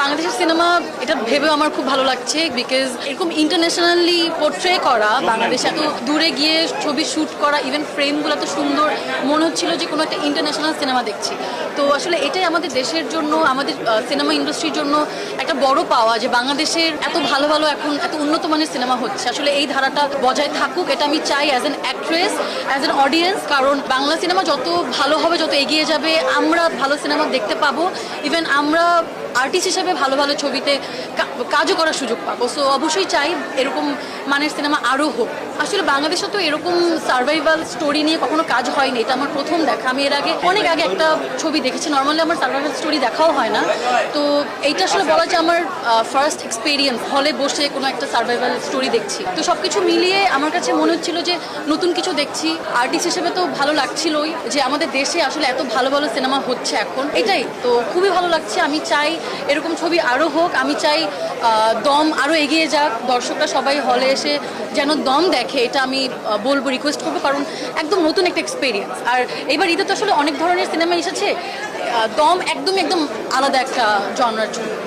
বাংলাদেশের সিনেমা এটা ভেবেও আমার খুব ভালো লাগছে, বিকজ এরকম ইন্টারন্যাশনালি পোর্ট্রে করা, বাংলাদেশে এত দূরে গিয়ে ছবি শ্যুট করা, ইভেন ফ্রেমগুলো এত সুন্দর, মনে হচ্ছিল যে কোনো একটা ইন্টারন্যাশনাল সিনেমা দেখছি। তো আসলে এটাই আমাদের দেশের জন্য, আমাদের সিনেমা ইন্ডাস্ট্রির জন্য একটা বড় পাওয়া, যে বাংলাদেশের এত ভালো ভালো এখন এত উন্নত মানের সিনেমা হচ্ছে। আসলে এই ধারাটা বজায় থাকুক, এটা আমি চাই as an actress, as an audience. কারণ বাংলা সিনেমা যত ভালো হবে, যত এগিয়ে যাবে, আমরা ভালো সিনেমা দেখতে পাবো, ইভেন আমরা আর্টিস্ট হিসেবে ভালো ভালো ছবিতে কাজও করার সুযোগ পাবো। সো অবশ্যই চাই এরকম মানের সিনেমা আরও হোক। আসলে বাংলাদেশে তো এরকম সার্ভাইভাল স্টোরি নিয়ে কখনো কাজ হয়নি, এটা আমার প্রথম দেখা। আমি এর আগে অনেক আগে একটা ছবি দেখেছি, নর্মালি আমার সার্ভাইভাল স্টোরি দেখাও হয় না। তো এইটা আসলে বলা যায় আমার ফার্স্ট এক্সপিরিয়েন্স, হলে বসে কোনো একটা সার্ভাইভাল স্টোরি দেখছি। তো সব কিছু মিলিয়ে আমার কাছে মনে হচ্ছিল যে নতুন কিছু দেখছি। আর্টিস্ট হিসেবে তো ভালো লাগছিলই যে আমাদের দেশে আসলে এত ভালো ভালো সিনেমা হচ্ছে এখন, এটাই তো খুবই ভালো লাগছে। আমি চাই এরকম ছবি আরও হোক, আমি চাই দম আরও এগিয়ে যাক, দর্শকরা সবাই হলে এসে যেন দম দেখে, এটা আমি বলবো, রিকোয়েস্ট করবো। কারণ একদম নতুন একটা এক্সপিরিয়েন্স। আর এবার ঈদে তো আসলে অনেক ধরনের সিনেমা এসেছে, দম একদম আলাদা একটা জনরার জন্য।